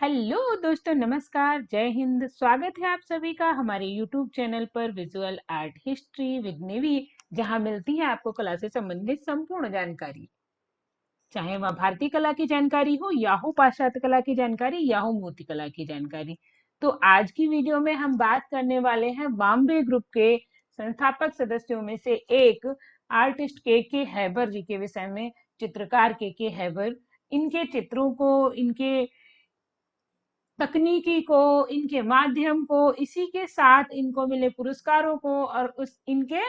Hello दोस्तों, नमस्कार, जय हिंद। स्वागत है आप सभी का हमारे यूट्यूब चैनल पर visual art history with navy, जहां मिलती है आपको कला से संबंधित संपूर्ण जानकारी। चाहे वह भारतीय कला की जानकारी हो या हो पाश्चात्य कला की जानकारी या हो मूर्ति कला की जानकारी। तो आज की वीडियो में हम बात करने वाले हैं बॉम्बे ग्रुप के संस्थापक सदस्यों में से एक आर्टिस्ट के हैबर जी के विषय में। चित्रकार के हैबर, इनके चित्रों को, इनके तकनीकी को, इनके माध्यम को, इसी के साथ इनको मिले पुरस्कारों को और उस इनके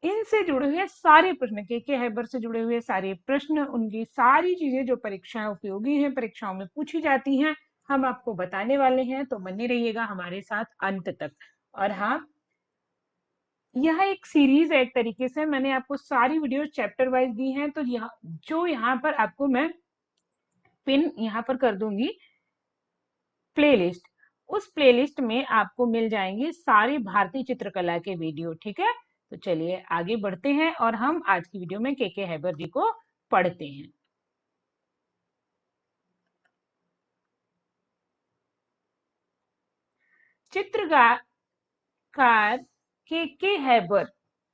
इनसे जुड़े हुए सारे प्रश्न, के हैबर से जुड़े हुए सारे प्रश्न, उनकी सारी चीजें जो परीक्षाएं उपयोगी हैं, परीक्षाओं में पूछी जाती हैं, हम आपको बताने वाले हैं। तो बने रहिएगा हमारे साथ अंत तक। और हाँ, यह एक सीरीज है, एक तरीके से मैंने आपको सारी वीडियो चैप्टर वाइज दी हैं। तो यहाँ पर आपको मैं पिन यहाँ पर कर दूंगी प्लेलिस्ट। उस प्लेलिस्ट में आपको मिल जाएंगे सारी भारतीय चित्रकला के वीडियो। ठीक है, तो चलिए आगे बढ़ते हैं और हम आज की वीडियो में के हैबर जी को पढ़ते हैं। चित्रकार के हैबर,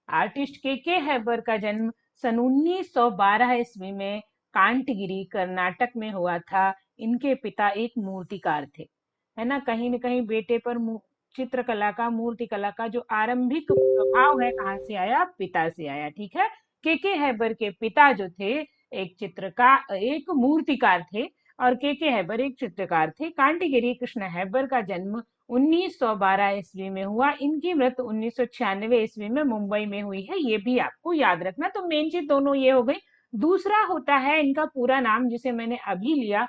आर्टिस्ट के हैबर का जन्म सन 1912 ईस्वी में कांटगिरी कर्नाटक में हुआ था। इनके पिता एक मूर्तिकार थे, है ना। कहीं न कहीं बेटे पर चित्रकला का, मूर्तिकला का जो आरंभिक प्रभाव है, कहाँ से आया? पिता से आया। ठीक है, के हैबर के पिता जो थे एक चित्रकार, एक मूर्तिकार थे, और के हैबर एक चित्रकार थे। कांटिगिरी कृष्ण हैबर का जन्म 1912 ईस्वी में हुआ। इनकी मृत्यु 1996 ईस्वी में मुंबई में हुई है। ये भी आपको याद रखना। तो मेन चीज दोनों ये हो गई। दूसरा होता है इनका पूरा नाम, जिसे मैंने अभी लिया।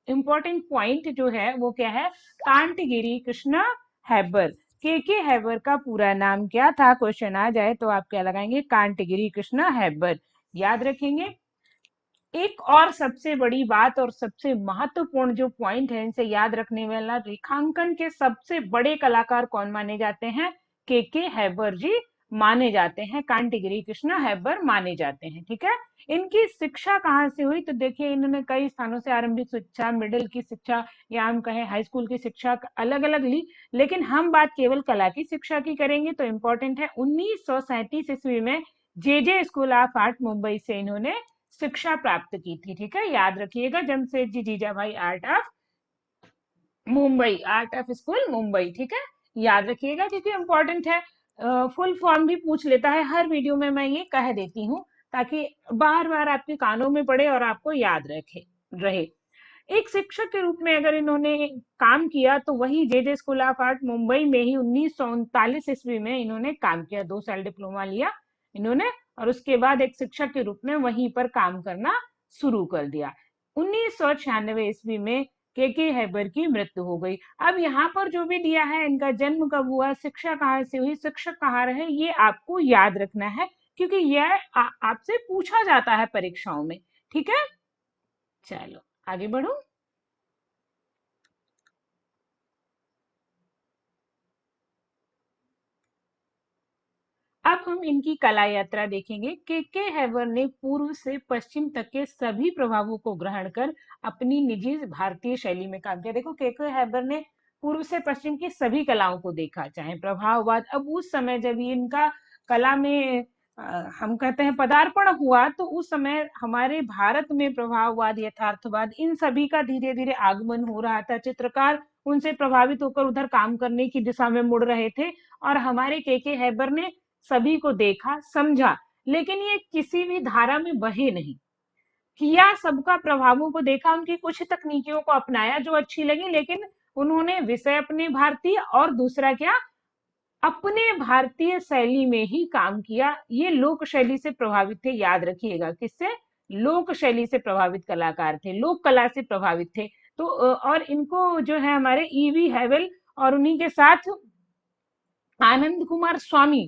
इंपॉर्टेंट पॉइंट जो है वो क्या है? कांटगिरी कृष्ण हैबर। के हैबर का पूरा नाम क्या था? क्वेश्चन आ जाए तो आप क्या लगाएंगे? कांटगिरी कृष्ण हैबर। याद रखेंगे। एक और सबसे बड़ी बात और सबसे महत्वपूर्ण जो पॉइंट है इनसे याद रखने वाला, रेखांकन के सबसे बड़े कलाकार कौन माने जाते हैं? के हैबर जी माने जाते हैं, कांटिगिरी कृष्ण हैबर माने जाते हैं। ठीक है, इनकी शिक्षा कहाँ से हुई? तो देखिए, इन्होंने कई स्थानों से आरंभिक शिक्षा, मिडिल की शिक्षा, या हम कहें हाई स्कूल की शिक्षा अलग अलग ली, लेकिन हम बात केवल कला की शिक्षा की करेंगे। तो इम्पोर्टेंट है, 1937 ईस्वी में जे स्कूल ऑफ आर्ट मुंबई से इन्होंने शिक्षा प्राप्त की थी। ठीक है, याद रखिएगा, Jamsetjee Jejeebhoy art of Mumbai, art of school Mumbai. ठीक है, याद रखिएगा क्योंकि इंपॉर्टेंट है। फुल फॉर्म भी पूछ लेता है, हर वीडियो में मैं ये कह देती हूँ ताकि बार बार आपके कानों में पड़े और आपको याद रहे। एक शिक्षक के रूप में अगर इन्होंने काम किया तो वही जे स्कूल ऑफ आर्ट मुंबई में ही 1939 ईस्वी में इन्होंने काम किया। 2 साल डिप्लोमा लिया इन्होंने और उसके बाद एक शिक्षक के रूप में वहीं पर काम करना शुरू कर दिया। 1996 ईस्वी में के हैबर की मृत्यु हो गई। अब यहाँ पर जो भी दिया है, इनका जन्म कब हुआ, शिक्षा कहाँ से हुई, शिक्षक कहाँ रहे, ये आपको याद रखना है क्योंकि यह आपसे पूछा जाता है परीक्षाओं में। ठीक है, चलो आगे बढ़ो। अब हम इनकी कला यात्रा देखेंगे। के हैबर ने पूर्व से पश्चिम तक के सभी प्रभावों को ग्रहण कर अपनी निजी भारतीय शैली में काम किया। देखो, के हैबर ने पूर्व से पश्चिम की सभी कलाओं को देखा, चाहे प्रभाववाद। अब उस समय जब ये इनका कला में हम कहते हैं पदार्पण हुआ, तो उस समय हमारे भारत में प्रभाववाद, यथार्थवाद, इन सभी का धीरे धीरे आगमन हो रहा था। चित्रकार उनसे प्रभावित होकर उधर काम करने की दिशा में मुड़ रहे थे, और हमारे के हैबर ने सभी को देखा, समझा, लेकिन ये किसी भी धारा में बहे नहीं। किया सबका प्रभावों को देखा, उनकी कुछ तकनीकियों को अपनाया जो अच्छी लगी, लेकिन उन्होंने विषय अपने भारतीय और दूसरा क्या, अपने भारतीय शैली में ही काम किया। ये लोक शैली से प्रभावित थे, याद रखिएगा। किससे? लोक शैली से प्रभावित कलाकार थे, लोक कला से प्रभावित थे। तो और इनको जो है हमारे ईवी हैवेल और उन्हीं के साथ आनंद कुमार स्वामी,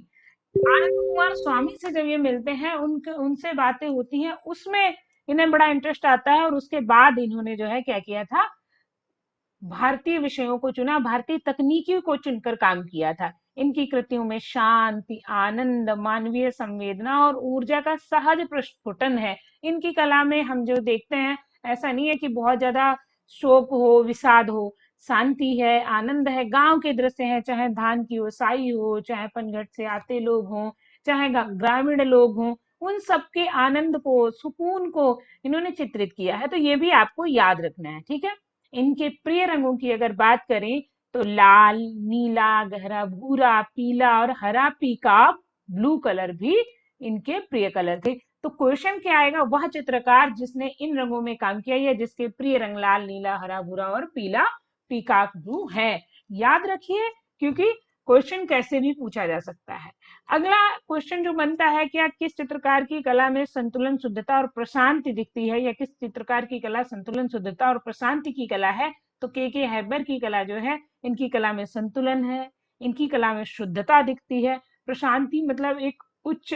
आनंद कुमार स्वामी से जब ये मिलते हैं, उनके उनसे बातें होती हैं, उसमें इन्हें बड़ा इंटरेस्ट आता है। और उसके बाद इन्होंने जो है क्या किया था, भारतीय विषयों को चुना, भारतीय तकनीकी को चुनकर काम किया था। इनकी कृतियों में शांति, आनंद, मानवीय संवेदना और ऊर्जा का सहज प्रस्फुटन है। इनकी कला में हम जो देखते हैं, ऐसा नहीं है कि बहुत ज्यादा शोक हो, विषाद हो, शांति है, आनंद है, गांव के दृश्य हैं, चाहे धान की ओसाई हो, चाहे पनघट से आते लोग हों, चाहे ग्रामीण लोग हों, उन सबके आनंद को, सुकून को इन्होंने चित्रित किया है। तो ये भी आपको याद रखना है, ठीक है। इनके प्रिय रंगों की अगर बात करें तो लाल, नीला, गहरा भूरा, पीला और हरा पीकाक ब्लू कलर भी इनके प्रिय कलर थे। तो क्वेश्चन क्या आएगा, वह चित्रकार जिसने इन रंगों में काम किया या जिसके प्रिय रंग लाल, नीला, हरा भूरा और पीला पीकाक ब्लू है। याद रखिए, क्योंकि क्वेश्चन कैसे भी पूछा जा सकता है। अगला क्वेश्चन जो बनता है, क्या किस चित्रकार की कला में संतुलन, शुद्धता और प्रशांति दिखती है, या किस चित्रकार की कला संतुलन, शुद्धता और प्रशांति की कला है। तो के हैबर की कला जो है, इनकी कला में संतुलन है, इनकी कला में शुद्धता दिखती है। प्रशांति मतलब एक उच्च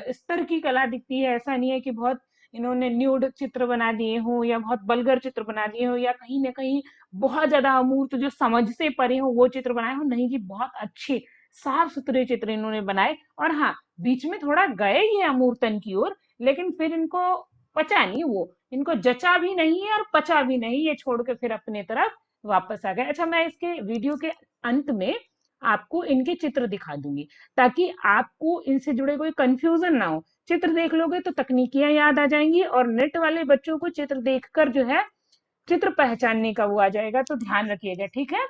स्तर की कला दिखती है। ऐसा नहीं है कि बहुत इन्होंने न्यूड चित्र बना दिए हो या बहुत बल्गर चित्र बना दिए हो या कहीं ना कहीं बहुत ज्यादा अमूर्त जो समझ से परे हो वो चित्र बनाए हो। नहीं जी, बहुत अच्छे साफ सुथरे चित्र इन्होंने बनाए। और हाँ, बीच में थोड़ा गए ये अमूर्तन की ओर, लेकिन फिर इनको पचा नहीं, वो इनको जचा भी नहीं है और पचा भी नहीं, ये छोड़ के फिर अपने तरफ वापस आ गए। अच्छा, मैं इसके वीडियो के अंत में आपको इनके चित्र दिखा दूंगी, ताकि आपको इनसे जुड़े कोई कंफ्यूजन ना हो। चित्र देख लोगे तो तकनीकियां याद आ जाएंगी, और नेट वाले बच्चों को चित्र देखकर जो है चित्र पहचानने का वो आ जाएगा। तो ध्यान रखिएगा, ठीक है।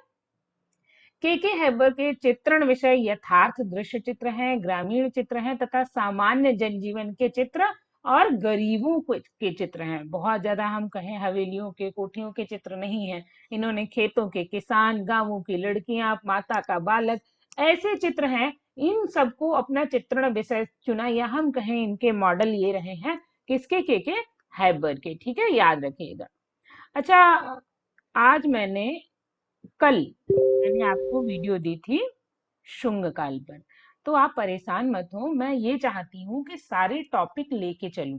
के हैबर के चित्रण विषय यथार्थ दृश्य चित्र हैं, ग्रामीण चित्र हैं तथा सामान्य जनजीवन के चित्र और गरीबों के चित्र हैं। बहुत ज्यादा हम कहें हवेलियों के, कोठियों के चित्र नहीं है। इन्होंने खेतों के किसान, गांवों की लड़कियां, माता का बालक, ऐसे चित्र हैं। इन सबको अपना चित्रण विषय चुना, या हम कहें इनके मॉडल ये रहे हैं किसके, के हैबर के, ठीक है, याद रखिएगा। अच्छा, आज कल मैंने आपको वीडियो दी थी शुंग काल पर। तो आप परेशान मत हो, मैं ये चाहती हूँ कि सारे टॉपिक लेके चलूं,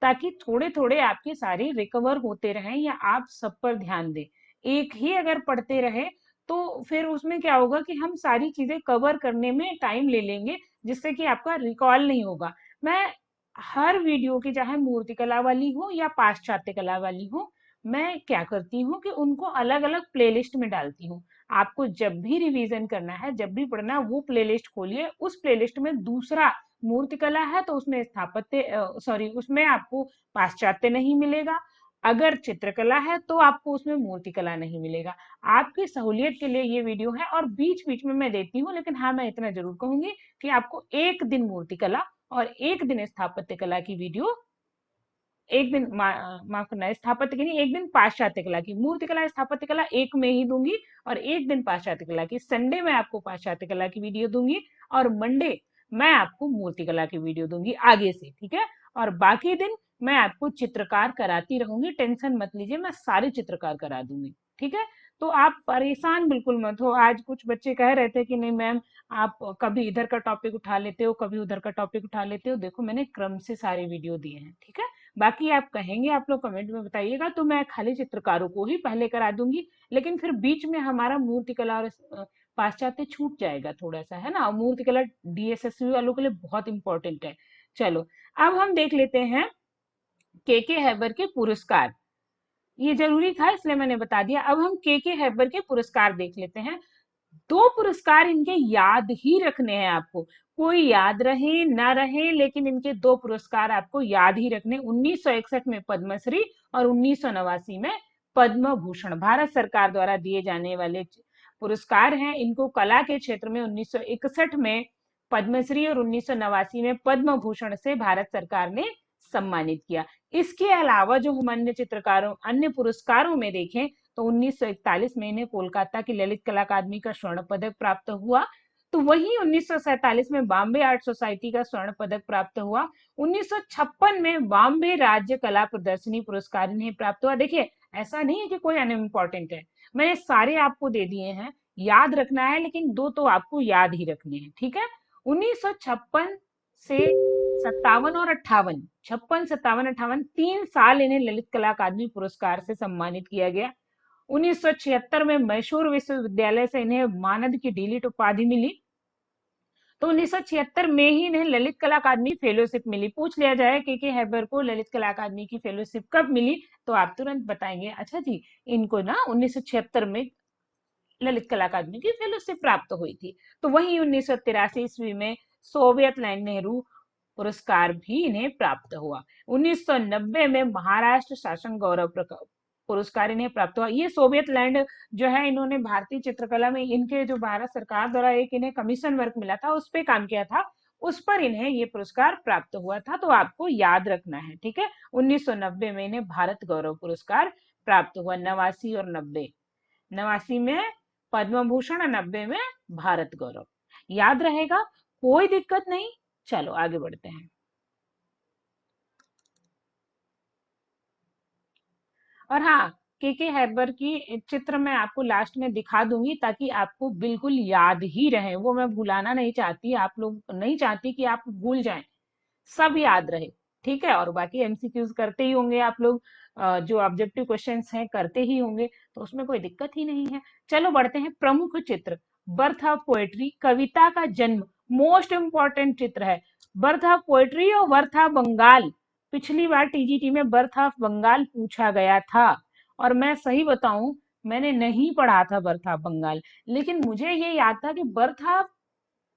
ताकि थोड़े थोड़े आपके सारे रिकवर होते रहें, या आप सब पर ध्यान दें। एक ही अगर पढ़ते रहे तो फिर उसमें क्या होगा कि हम सारी चीजें कवर करने में टाइम ले लेंगे, जिससे कि आपका रिकॉल नहीं होगा। मैं हर वीडियो की, चाहे मूर्तिकला वाली हो या पाश्चात्य कला वाली हो, मैं क्या करती हूँ कि उनको अलग अलग प्लेलिस्ट में डालती हूँ। आपको जब भी रिवीजन करना है, जब भी पढ़ना है, वो प्लेलिस्ट खोलिए। उस प्लेलिस्ट में दूसरा मूर्तिकला है तो उसमें स्थापत्य, सॉरी, उसमें आपको पाश्चात्य नहीं मिलेगा। अगर चित्रकला है तो आपको उसमें मूर्तिकला नहीं मिलेगा। आपकी सहूलियत के लिए ये वीडियो है, और बीच बीच में मैं देती हूँ, लेकिन हाँ, मैं इतना जरूर कहूंगी कि आपको एक दिन मूर्तिकला और एक दिन स्थापत्य कला की वीडियो, एक दिन माफ करना, स्थापत्य की नहीं, एक दिन पाश्चात्य कला की। मूर्तिकला स्थापत्य कला एक में ही दूंगी, और एक दिन पाश्चात्य कला की। संडे में आपको पाश्चात्य कला की वीडियो दूंगी, और मंडे मैं आपको मूर्तिकला की वीडियो दूंगी आगे से, ठीक है। और बाकी दिन मैं आपको चित्रकार कराती रहूंगी, टेंशन मत लीजिए, मैं सारे चित्रकार करा दूंगी, ठीक है। तो आप परेशान बिल्कुल मत हो। आज कुछ बच्चे कह रहे थे कि नहीं मैम, आप कभी इधर का टॉपिक उठा लेते हो, कभी उधर का टॉपिक उठा लेते हो। देखो, मैंने क्रम से सारे वीडियो दिए हैं, ठीक है। बाकी आप कहेंगे, आप लोग कमेंट में बताइएगा, तो मैं खाली चित्रकारों को ही पहले करा दूंगी। लेकिन फिर बीच में हमारा मूर्तिकला और पाश्चात्य छूट जाएगा थोड़ा सा, है ना। मूर्तिकला डीएसएसबी वालों के लिए बहुत इंपॉर्टेंट है। चलो, अब हम देख लेते हैं के हैबर के पुरस्कार। ये जरूरी था इसलिए मैंने बता दिया। अब हम के हैबर के पुरस्कार देख लेते हैं। दो पुरस्कार इनके याद ही रखने हैं आपको, कोई याद रहे ना रहे, लेकिन इनके दो पुरस्कार आपको याद ही रखने। 1961 में पद्मश्री और 1989 में पद्म भूषण, भारत सरकार द्वारा दिए जाने वाले पुरस्कार हैं। इनको कला के क्षेत्र में 1961 में पद्मश्री और 1989 में पद्म भूषण से भारत सरकार ने सम्मानित किया। इसके अलावा जो हम अन्य चित्रकारों, अन्य पुरस्कारों में देखें तो 1941 में इन्हें कोलकाता की ललित कला अकादमी का स्वर्ण पदक प्राप्त हुआ। तो वही 1947 में बॉम्बे आर्ट सोसाइटी का स्वर्ण पदक प्राप्त हुआ। 1956 में बॉम्बे राज्य कला प्रदर्शनी पुरस्कार इन्हें प्राप्त हुआ। देखिए, ऐसा नहीं है कि कोई अनइम्पोर्टेंट है, मैंने सारे आपको दे दिए हैं, याद रखना है, लेकिन दो तो आपको याद ही रखने हैं, ठीक है। 1956 से 57 और 58, 56, 57, 58, 3 साल इन्हें ललित कला अकादमी पुरस्कार से सम्मानित किया गया। 1976 में मैसूर विश्वविद्यालय से इन्हें मानद की डीलिट उपाधि मिली। तो 1976 में ही इन्हें ललित कला अकादमी फेलोशिप मिली। पूछ लिया जाए के हैबर को ललित कला अकादमी की फेलोशिप कब मिली, तो आप तुरंत बताएंगे अच्छा जी, इनको ना 1976 में ललित कला अकादमी की फेलोशिप प्राप्त हुई थी। तो वही 1983 ईस्वी में सोवियत लैंड नेहरू पुरस्कार भी इन्हें प्राप्त हुआ। 1990 में महाराष्ट्र शासन गौरव पुरस्कार इन्हें प्राप्त हुआ। ये सोवियत लैंड जो है, इन्होंने भारतीय चित्रकला में इनके जो भारत सरकार द्वारा एक इन्हें कमीशन वर्क मिला था, उस पे काम किया था, उस पर इन्हें ये पुरस्कार प्राप्त हुआ था। तो आपको याद रखना है, ठीक है। 1990 में इन्हें भारत गौरव पुरस्कार प्राप्त हुआ। 89 और 90, 89 में पद्म भूषण और 90 में भारत गौरव। याद रहेगा, कोई दिक्कत नहीं। चलो आगे बढ़ते हैं। और हाँ, के हैबर की चित्र मैं आपको लास्ट में दिखा दूंगी, ताकि आपको बिल्कुल याद ही रहे। वो मैं भुलाना नहीं चाहती, आप लोग नहीं चाहती कि आप भूल जाएं, सब याद रहे, ठीक है। और बाकी एमसीक्यूज करते ही होंगे आप लोग, जो ऑब्जेक्टिव क्वेश्चंस हैं करते ही होंगे, तो उसमें कोई दिक्कत ही नहीं है। चलो बढ़ते हैं। प्रमुख चित्र, बर्थ ऑफ पोएट्री, कविता का जन्म, मोस्ट इंपॉर्टेंट चित्र है। बर्थ ऑफ पोएट्री और बर्थ ऑफ बंगाल, पिछली बार टीजीटी में बर्थ ऑफ बंगाल पूछा गया था, और मैं सही बताऊं, मैंने नहीं पढ़ा था बर्थ ऑफ बंगाल, लेकिन मुझे ये याद था कि बर्थ ऑफ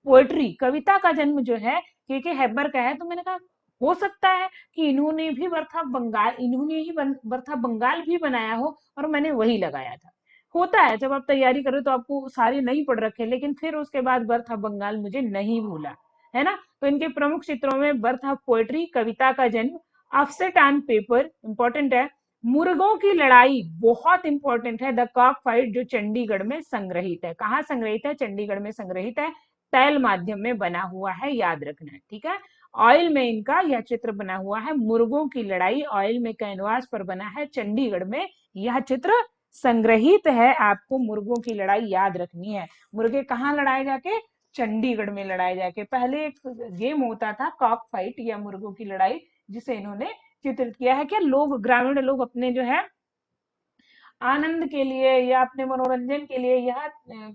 पोएट्री, कविता का जन्म जो है के हैबर का है। तो मैंने कहा हो सकता है कि इन्होंने भी बर्था बंगाल, इन्होंने ही बर्था बंगाल भी बनाया हो, और मैंने वही लगाया था। होता है जब आप तैयारी करो तो आपको सारे नहीं पढ़ रखे, लेकिन फिर उसके बाद बर्था बंगाल मुझे नहीं भूला, है ना। तो इनके प्रमुख चित्रों में बर्थ ऑफ पोएट्री, कविता का जन्म, ऑफसेट ऑन पेपर इंपॉर्टेंट है, मुर्गों की लड़ाई बहुत इंपॉर्टेंट है, द कॉक फाइट जो चंडीगढ़ में संग्रहित है। कहाँ संग्रहित है? चंडीगढ़ में संग्रहित है। तैल माध्यम में बना हुआ है, याद रखना है, ठीक है। ऑयल में इनका यह चित्र बना हुआ है, मुर्गों की लड़ाई ऑयल में कैनवास पर बना है, चंडीगढ़ में यह चित्र संग्रहित है। आपको मुर्गों की लड़ाई याद रखनी है। मुर्गे कहाँ लड़ाए जाके? चंडीगढ़ में लड़ाए जाके। पहले एक गेम होता था कॉक फाइट या मुर्गों की लड़ाई, जिसे इन्होंने चित्रित किया है। क्या लोग, ग्रामीण लोग अपने जो है आनंद के लिए या अपने मनोरंजन के लिए यह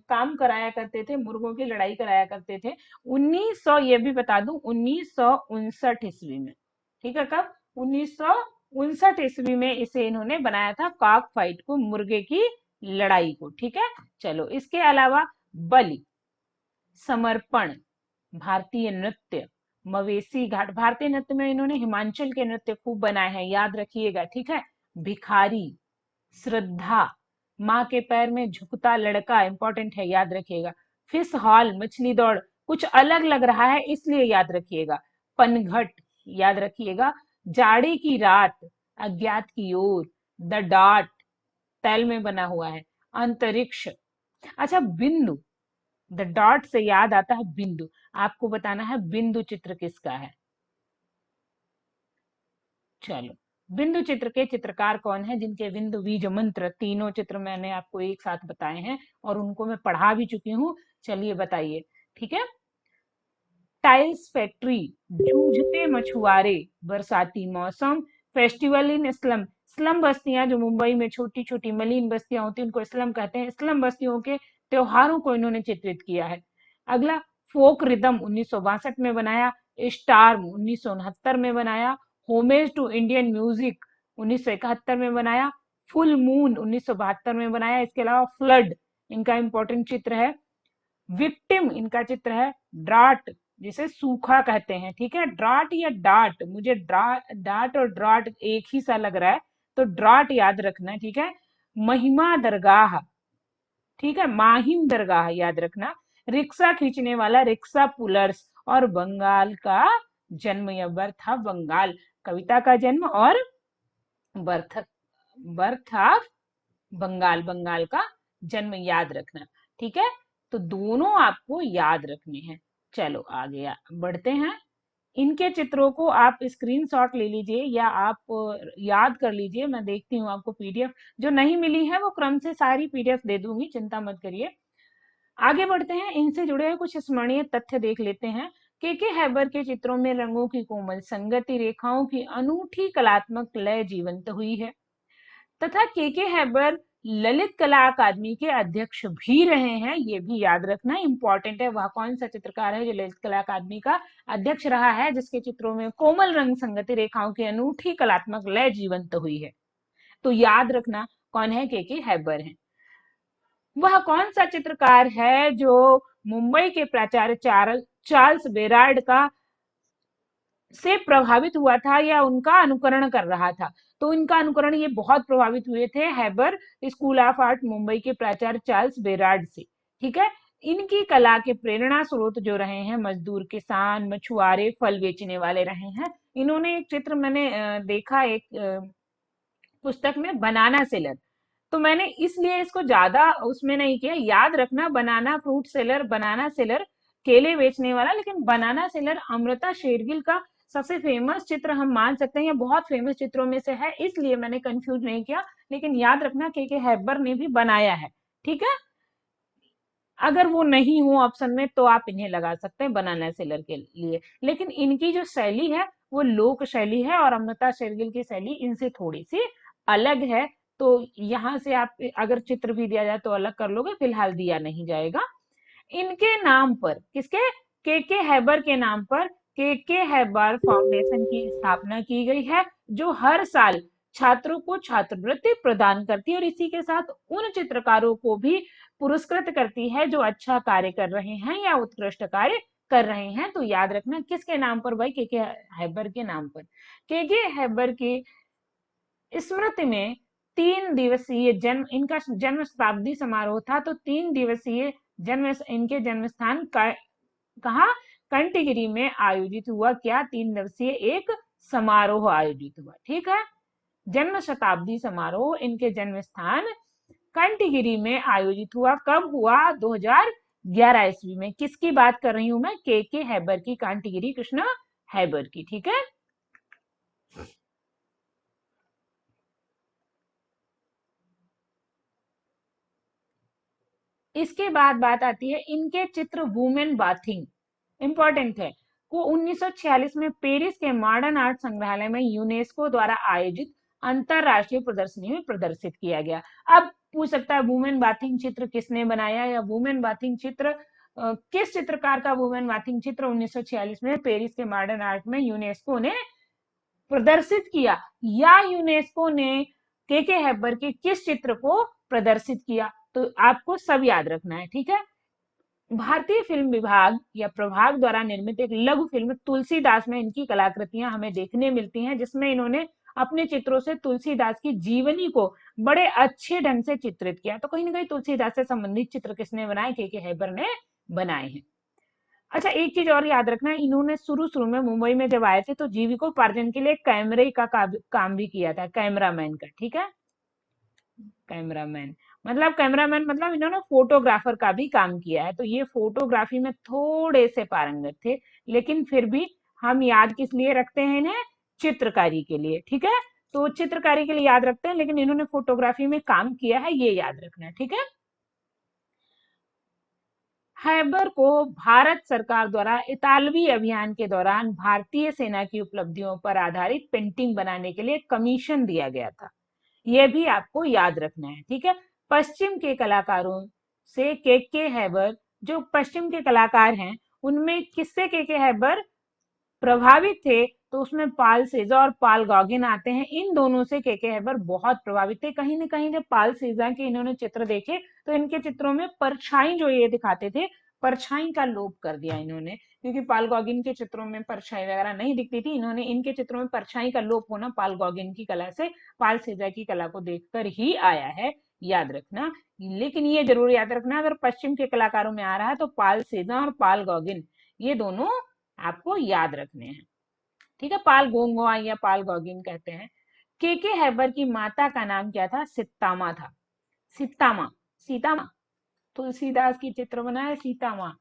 काम कराया करते थे, मुर्गों की लड़ाई कराया करते थे। 1900, ये भी बता दूं, 1959 ईस्वी में, ठीक है। कब? 1959 ईस्वी में इसे इन्होंने बनाया था, कॉक फाइट को, मुर्गे की लड़ाई को, ठीक है। चलो, इसके अलावा बलि, समर्पण, भारतीय नृत्य, मवेशी घाट, भारतीय नृत्य में इन्होंने हिमाचल के नृत्य खूब बनाए हैं, याद रखिएगा, ठीक है। भिखारी, श्रद्धा, माँ के पैर में झुकता लड़का, इंपॉर्टेंट है, याद रखिएगा। फिश हॉल, मछली दौड़, कुछ अलग लग रहा है इसलिए याद रखिएगा। पनघट, याद रखिएगा। जाड़े की रात, अज्ञात की ओर, द डॉट, तैल में बना हुआ है। अंतरिक्ष। अच्छा, बिंदु, द डॉट से याद आता है बिंदु। आपको बताना है बिंदु चित्र किसका है। चलो, बिंदु चित्र के चित्रकार कौन है? जिनके बिंदु बीज मंत्र, तीनों चित्र मैंने आपको एक साथ बताए हैं, और उनको मैं पढ़ा भी चुकी हूँ। चलिए बताइए, ठीक है। टाइल्स फैक्ट्री, जूझते मछुआरे, बरसाती मौसम, फेस्टिवल इन स्लम, स्लम बस्तियां जो मुंबई में छोटी छोटी मलिन बस्तियां होती हैं उनको स्लम कहते हैं। स्लम बस्तियों के त्योहारों को इन्होंने चित्रित किया है। अगला, फोक रिदम 1962 में बनाया, स्टार्म 1969 में बनाया, होमेज टू इंडियन म्यूजिक 1971 में बनाया, फुल मून 1972 में बनाया। इसके अलावा फ्लड इनका इंपॉर्टेंट चित्र है। विक्टिम इनका चित्र है। ड्राट, जिसे सूखा कहते हैं, ठीक है। ड्राट या डाट, मुझे डाट और ड्राट एक ही सा लग रहा है, तो ड्राट याद रखना, ठीक है। महिमा दरगाह, ठीक है, माहिम दरगाह याद रखना। रिक्शा खींचने वाला, रिक्शा पुलर्स, और बंगाल का जन्म या बर्थ ऑफ बंगाल, कविता का जन्म, और birth birth of Bengal, Bengal का जन्म, याद रखना, ठीक है। तो दोनों आपको याद रखने हैं। चलो आगे बढ़ते हैं। इनके चित्रों को आप स्क्रीनशॉट ले लीजिए, या आप याद कर लीजिए। मैं देखती हूँ आपको पीडीएफ जो नहीं मिली है, वो क्रम से सारी पीडीएफ दे दूंगी, चिंता मत करिए। आगे बढ़ते हैं, इनसे जुड़े हुए कुछ स्मरणीय तथ्य देख लेते हैं। के हैबर के चित्रों में रंगों की कोमल संगति, रेखाओं की अनूठी कलात्मक लय जीवंत हुई है, तथा के हैबर ललित कला अकादमी के अध्यक्ष भी रहे हैं। ये भी याद रखना इंपॉर्टेंट है। वह कौन सा चित्रकार है जो ललित कला अकादमी का अध्यक्ष रहा है, जिसके चित्रों में कोमल रंग, संगति, रेखाओं की अनूठी कलात्मक लय जीवंत हुई है। तो याद रखना कौन है, के हैबर है। वह कौन सा चित्रकार है जो मुंबई के प्राचार्य चार्ल्स बेरार्ड का से प्रभावित हुआ था या उनका अनुकरण कर रहा था? तो इनका अनुकरण ये बहुत प्रभावित हुए थे Haber school of art Mumbai के प्राचार्य चार्ल्स बेरार्ड से। ठीक है। इनकी कला के प्रेरणा स्रोत जो रहे हैं मजदूर, किसान, मछुआरे, फल बेचने वाले रहे हैं। इन्होंने एक चित्र मैंने देखा एक पुस्तक में, बनाना सेलर। तो मैंने इसलिए इसको ज्यादा उसमें नहीं किया, याद रखना बनाना फ्रूट सेलर, बनाना सेलर केले बेचने वाला, लेकिन बनाना सेलर अमृता शेरगिल का सबसे फेमस चित्र हम मान सकते हैं, या बहुत फेमस चित्रों में से है, इसलिए मैंने कंफ्यूज नहीं किया। लेकिन याद रखना के हैबर ने भी बनाया है। ठीक है। अगर वो नहीं हो ऑप्शन में तो आप इन्हें लगा सकते हैं बनाना सेलर के लिए। लेकिन इनकी जो शैली है वो लोक शैली है, और अमृता शेरगिल की शैली इनसे थोड़ी सी अलग है। तो यहाँ से आप अगर चित्र भी दिया जाए तो अलग कर लोगे, फिलहाल दिया नहीं जाएगा। इनके नाम पर, किसके, के हैबर के नाम पर के हैबर फाउंडेशन की स्थापना की गई है, जो हर साल छात्रों को छात्रवृत्ति प्रदान करती है, और इसी के साथ उन चित्रकारों को भी पुरस्कृत करती है जो अच्छा कार्य कर रहे हैं या उत्कृष्ट कार्य कर रहे हैं। तो याद रखना किसके नाम पर भाई, के हैबर के नाम पर। के हैबर की स्मृति में 3 दिवसीय जन्म, इनका जन्म शताब्दी समारोह था। तो 3 दिवसीय जन्म इनके जन्म स्थान का कहा, कंटिगिरी में आयोजित हुआ। क्या 3 दिवसीय एक समारोह आयोजित हुआ। ठीक है। जन्म शताब्दी समारोह इनके जन्म स्थान कंटिगिरी में आयोजित हुआ। कब हुआ, 2011 ईस्वी में। किसकी बात कर रही हूं मैं, के हैबर की, कांटिगिरी कृष्ण हैबर की। ठीक है। इसके बाद बात आती है इनके चित्र वुमेन बाथिंग, इंपॉर्टेंट है। को 1946 में पेरिस के मॉडर्न आर्ट संग्रहालय में यूनेस्को द्वारा आयोजित अंतरराष्ट्रीय प्रदर्शनी में प्रदर्शित किया गया। अब पूछ सकता है वुमेन बाथिंग चित्र किसने बनाया, या वुमेन बाथिंग चित्र किस चित्रकार का वुमेन बाथिंग चित्र 1946 में पेरिस के मॉडर्न आर्ट में यूनेस्को ने प्रदर्शित किया, या यूनेस्को ने के हैबर के किस चित्र को प्रदर्शित किया। तो आपको सब याद रखना है। ठीक है। भारतीय फिल्म विभाग या प्रभाग द्वारा निर्मित एक लघु फिल्म तुलसीदास में इनकी कलाकृतियां हमें देखने मिलती हैं, जिसमें इन्होंने अपने चित्रों से तुलसीदास की जीवनी को बड़े अच्छे ढंग से चित्रित किया। तो कहीं ना कहीं तुलसीदास से संबंधित चित्र किसने बनाए, के हैबर ने बनाए हैं। अच्छा, एक चीज और याद रखना, इन्होंने शुरू शुरू में मुंबई में जब आए थे तो जीविकोपार्जन के लिए कैमरे का काम भी किया था, कैमरामैन का। ठीक है। कैमरामैन कैमरामैन मतलब इन्होंने फोटोग्राफर का भी काम किया है। तो ये फोटोग्राफी में थोड़े से पारंगत थे, लेकिन फिर भी हम याद किस लिए रखते हैं इन्हें, चित्रकारी के लिए। ठीक है। तो चित्रकारी के लिए याद रखते हैं, लेकिन इन्होंने फोटोग्राफी में काम किया है, ये याद रखना है। ठीक है। हैबर को भारत सरकार द्वारा इतालवी अभियान के दौरान भारतीय सेना की उपलब्धियों पर आधारित पेंटिंग बनाने के लिए कमीशन दिया गया था। यह भी आपको याद रखना है। ठीक है। पश्चिम के कलाकारों से के हैबर, जो पश्चिम के कलाकार हैं उनमें किससे के हैबर प्रभावित थे, तो उसमें पाल सेजा और पाल गॉगिन आते हैं। इन दोनों से के हैबर बहुत प्रभावित थे। कहीं ना कहीं जब पाल सेजा के इन्होंने चित्र देखे तो इनके चित्रों में परछाई जो ये दिखाते थे, परछाई का लोप कर दिया इन्होंने, क्योंकि पाल गॉगिन के चित्रों में परछाई वगैरह नहीं दिखती थी। इन्होंने इनके चित्रों में परछाई का लोप होना पाल गॉगिन की कला से, पाल सेजा की कला को देखकर ही आया है, याद रखना। लेकिन ये जरूर याद रखना, अगर पश्चिम के कलाकारों में आ रहा है तो पाल सेजा और पाल गॉगिन ये दोनों आपको याद रखने हैं। ठीक है। पाल गोंगवा या पाल गॉगिन कहते हैं। के हैबर की माता का नाम क्या था, सित्तामा था। सित्तामा, सीतामा, तुलसीदास की चित्र बनाए सीतामा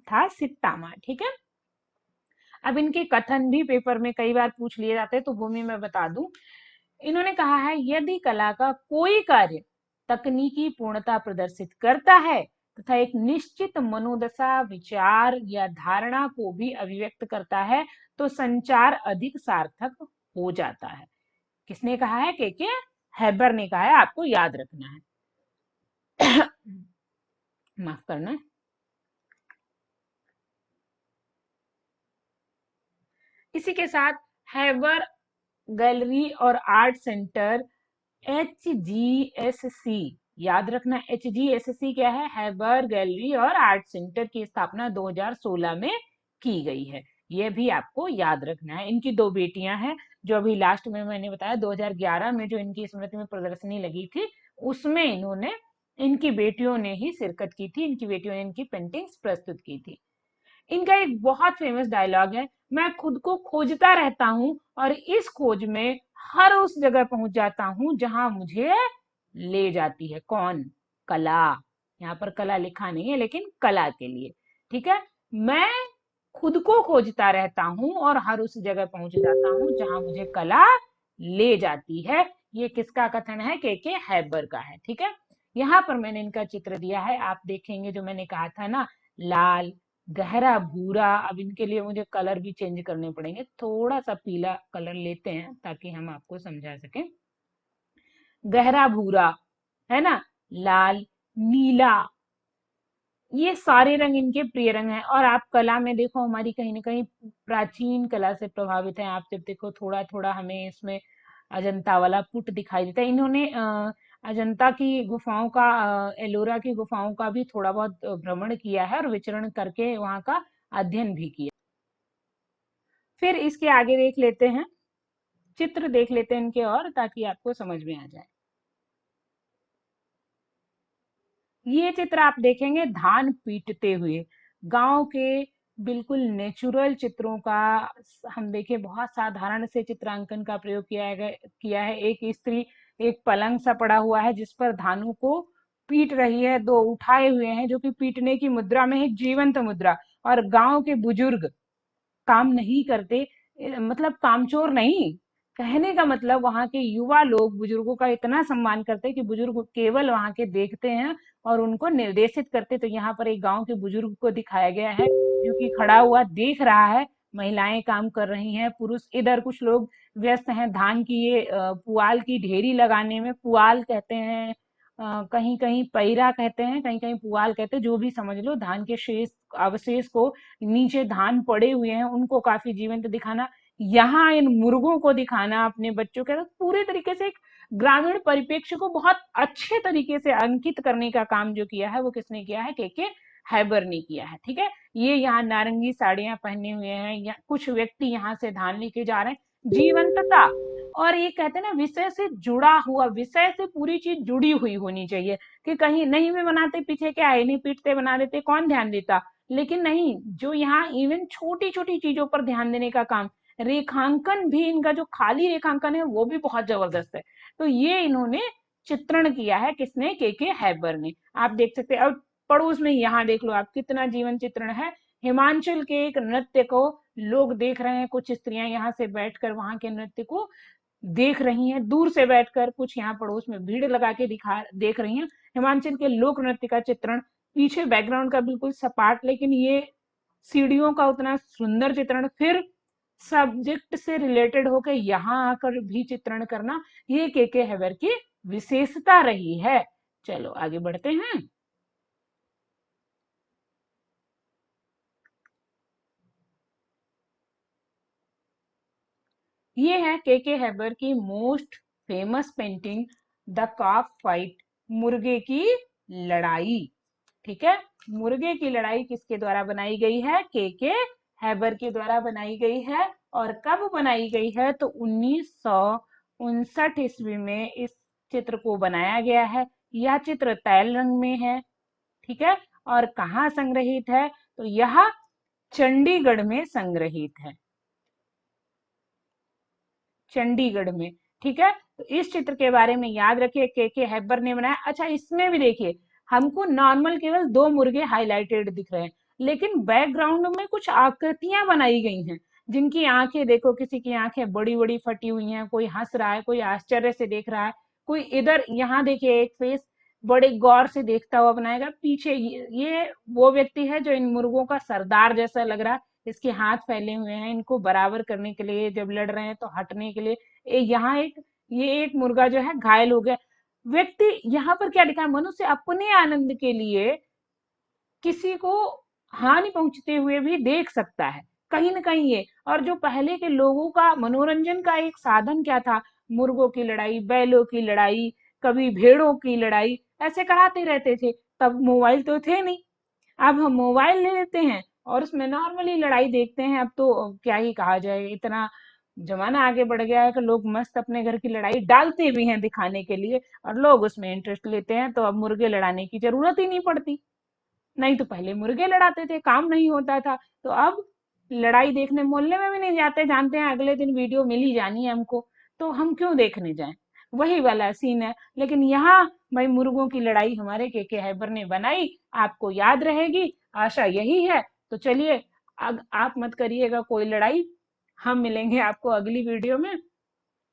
था सित्तामा। ठीक है। अब इनके कथन भी पेपर में कई बार पूछ लिए जाते हैं, तो भूमि में बता दूं। इन्होंने कहा है, यदि कला का कोई कार्य तकनीकी पूर्णता प्रदर्शित करता है तथा एक निश्चित मनोदशा, विचार या धारणा को भी अभिव्यक्त करता है तो संचार अधिक सार्थक हो जाता है। किसने कहा है, के हैबर ने कहा है, आपको याद रखना है। माफ करना। इसी के साथ हैबर गैलरी और आर्ट सेंटर HGSC, याद रखना HGSC क्या है, हैबर गैलरी और आर्ट सेंटर की स्थापना 2016 में की गई है। ये भी आपको याद रखना है। इनकी दो बेटियां हैं, जो अभी लास्ट में मैंने बताया 2011 में जो इनकी स्मृति में प्रदर्शनी लगी थी, उसमें इनकी बेटियों ने ही शिरकत की थी, इनकी बेटियों ने इनकी पेंटिंग्स प्रस्तुत की थी। इनका एक बहुत फेमस डायलॉग है, मैं खुद को खोजता रहता हूँ और इस खोज में हर उस जगह पहुंच जाता हूँ जहां मुझे ले जाती है कौन, कला। यहाँ पर कला लिखा नहीं है लेकिन कला के लिए, ठीक है। मैं खुद को खोजता रहता हूँ और हर उस जगह पहुंच जाता हूँ जहां मुझे कला ले जाती है। ये किसका कथन है, के हैबर का है, ठीक है। यहाँ पर मैंने इनका चित्र दिया है, आप देखेंगे जो मैंने कहा था ना, लाल, गहरा भूरा। अब इनके लिए मुझे कलर भी चेंज करने पड़ेंगे, थोड़ा सा पीला कलर लेते हैं ताकि हम आपको समझा सकें। गहरा भूरा है ना, लाल, नीला, ये सारे रंग इनके प्रिय रंग हैं। और आप कला में देखो, हमारी कहीं ना कहीं प्राचीन कला से प्रभावित है। आप जब देखो थोड़ा थोड़ा हमें इसमें अजंता वाला पुट दिखाई देता है। इन्होंने अजंता की गुफाओं का, एलोरा की गुफाओं का भी थोड़ा बहुत भ्रमण किया है और विचरण करके वहां का अध्ययन भी किया। फिर इसके आगे देख लेते हैं, चित्र देख लेते हैं इनके और, ताकि आपको समझ में आ जाए। ये चित्र आप देखेंगे धान पीटते हुए, गांव के बिल्कुल नेचुरल चित्रों का हम देखें, बहुत साधारण से चित्रांकन का प्रयोग किया है। एक स्त्री एक पलंग सा पड़ा हुआ है जिस पर धानों को पीट रही है, दो उठाए हुए हैं जो कि पीटने की मुद्रा में है, जीवंत मुद्रा। और गांव के बुजुर्ग काम नहीं करते, मतलब कामचोर नहीं, कहने का मतलब वहां के युवा लोग बुजुर्गों का इतना सम्मान करते हैं कि बुजुर्ग केवल वहां के देखते हैं और उनको निर्देशित करते। तो यहाँ पर एक गांव के बुजुर्ग को दिखाया गया है जो कि खड़ा हुआ देख रहा है, महिलाएं काम कर रही हैं, पुरुष इधर कुछ लोग व्यस्त हैं धान की ये पुआल की ढेरी लगाने में। पुआल कहते हैं, कहीं कहीं पैरा कहते हैं, कहीं कहीं पुआल कहते हैं, जो भी समझ लो। धान के शेष अवशेष को, नीचे धान पड़े हुए हैं उनको काफी जीवंत दिखाना, यहाँ इन मुर्गों को दिखाना अपने बच्चों के साथ, पूरे तरीके से एक ग्रामीण परिप्रेक्ष्य को बहुत अच्छे तरीके से अंकित करने का काम जो किया है वो किसने किया है, के हैबर ने किया है, ठीक है। ये यहाँ नारंगी साड़ियां पहने हुए हैं, या कुछ व्यक्ति यहाँ से धान लेके जा रहे हैं, जीवंतता। और ये कहते हैं ना, विषय से जुड़ा हुआ, विषय से पूरी चीज जुड़ी हुई होनी चाहिए, कि कहीं नहीं भी बनाते पीछे क्या है, नहीं पीटते बना देते, कौन ध्यान देता। लेकिन नहीं, जो यहाँ इवन छोटी छोटी चीजों पर ध्यान देने का काम, रेखांकन भी इनका जो खाली रेखांकन है वो भी बहुत जबरदस्त है। तो ये इन्होंने चित्रण किया है, किसने, के हैबर ने। आप देख सकते हैं। अब पड़ोस में यहाँ देख लो आप, कितना जीवन चित्रण है। हिमाचल के एक नृत्य को लोग देख रहे हैं, कुछ स्त्रियां यहाँ से बैठकर वहां के नृत्य को देख रही हैं, दूर से बैठकर, कुछ यहाँ पड़ोस में भीड़ लगा के देख रही हैं हिमाचल के लोक नृत्य का चित्रण। पीछे बैकग्राउंड का बिल्कुल सपाट, लेकिन ये सीढ़ियों का उतना सुंदर चित्रण, फिर सब्जेक्ट से रिलेटेड होकर यहाँ आकर भी चित्रण करना, ये के हैबर की विशेषता रही है। चलो आगे बढ़ते हैं। ये है के हैबर की most famous painting, the calf fight, मुर्गे की लड़ाई, ठीक है। मुर्गे की लड़ाई किसके द्वारा बनाई गई है, के हैबर के द्वारा बनाई गई है। और कब बनाई गई है, तो 1959 ईस्वी में इस चित्र को बनाया गया है। यह चित्र तैल रंग में है, ठीक है। और कहाँ संग्रहित है, तो यह चंडीगढ़ में संग्रहित है, चंडीगढ़ में, ठीक है। तो इस चित्र के बारे में याद रखिए, के हैबर ने बनाया। अच्छा, इसमें भी देखिए, हमको नॉर्मल केवल दो मुर्गे हाईलाइटेड दिख रहे हैं, लेकिन बैकग्राउंड में कुछ आकृतियां बनाई गई हैं, जिनकी आंखें देखो, किसी की आंखें बड़ी बड़ी फटी हुई हैं, कोई हंस रहा है, कोई आश्चर्य से देख रहा है, कोई इधर, यहाँ देखिए एक फेस बड़े गौर से देखता हुआ बनाएगा। पीछे ये वो व्यक्ति है जो इन मुर्गों का सरदार जैसा लग रहा है, इसके हाथ फैले हुए हैं, इनको बराबर करने के लिए, जब लड़ रहे हैं तो हटने के लिए। यहाँ एक, ये एक मुर्गा जो है घायल हो गया। व्यक्ति यहाँ पर क्या लिखा है, मनुष्य अपने आनंद के लिए किसी को हानि पहुंचते हुए भी देख सकता है, कहीं ना कहीं ये। और जो पहले के लोगों का मनोरंजन का एक साधन क्या था, मुर्गों की लड़ाई, बैलों की लड़ाई, कभी भेड़ों की लड़ाई, ऐसे कराते रहते थे। तब मोबाइल तो थे नहीं। अब हम मोबाइल ले लेते हैं और उसमें नॉर्मली लड़ाई देखते हैं। अब तो क्या ही कहा जाए, इतना जमाना आगे बढ़ गया है कि लोग मस्त अपने घर की लड़ाई डालते भी हैं दिखाने के लिए, और लोग उसमें इंटरेस्ट लेते हैं। तो अब मुर्गे लड़ाने की जरूरत ही नहीं पड़ती। नहीं तो पहले मुर्गे लड़ाते थे, काम नहीं होता था। तो अब लड़ाई देखने मोहल्ले में भी नहीं जाते, जानते हैं अगले दिन वीडियो मिल ही जानी है हमको, तो हम क्यों देखने जाएं। वही वाला सीन है। लेकिन यहाँ भाई मुर्गों की लड़ाई हमारे के हैबर ने बनाई, आपको याद रहेगी, आशा यही है। तो चलिए, आप मत करिएगा कोई लड़ाई। हम मिलेंगे आपको अगली वीडियो में।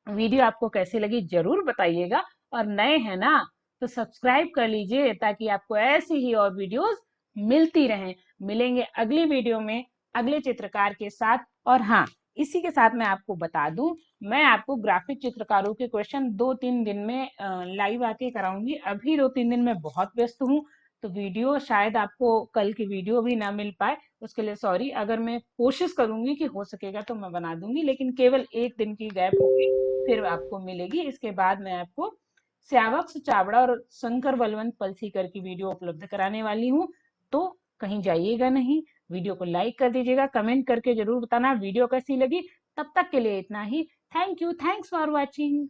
वीडियो आपको कैसी लगी जरूर बताइएगा, और नए हैं ना तो सब्सक्राइब कर लीजिए ताकि आपको ऐसी ही और वीडियोस मिलती रहें। मिलेंगे अगली वीडियो में अगले चित्रकार के साथ। और हाँ, इसी के साथ मैं आपको बता दूं, मैं आपको ग्राफिक चित्रकारों के क्वेश्चन 2-3 दिन में लाइव आके कराऊंगी। अभी 2-3 दिन में बहुत व्यस्त हूँ, तो वीडियो शायद आपको कल की वीडियो भी ना मिल पाए, उसके लिए सॉरी। अगर मैं कोशिश करूंगी कि हो सकेगा तो मैं बना दूंगी, लेकिन केवल 1 दिन की गैप होगी, फिर आपको मिलेगी। इसके बाद मैं आपको श्यावक्स चावड़ा और शंकर बलवंत पलसीकर की वीडियो उपलब्ध कराने वाली हूँ। तो कहीं जाइएगा नहीं, वीडियो को लाइक कर दीजिएगा, कमेंट करके जरूर बताना वीडियो कैसी लगी। तब तक के लिए इतना ही। Thank you, thanks for watching.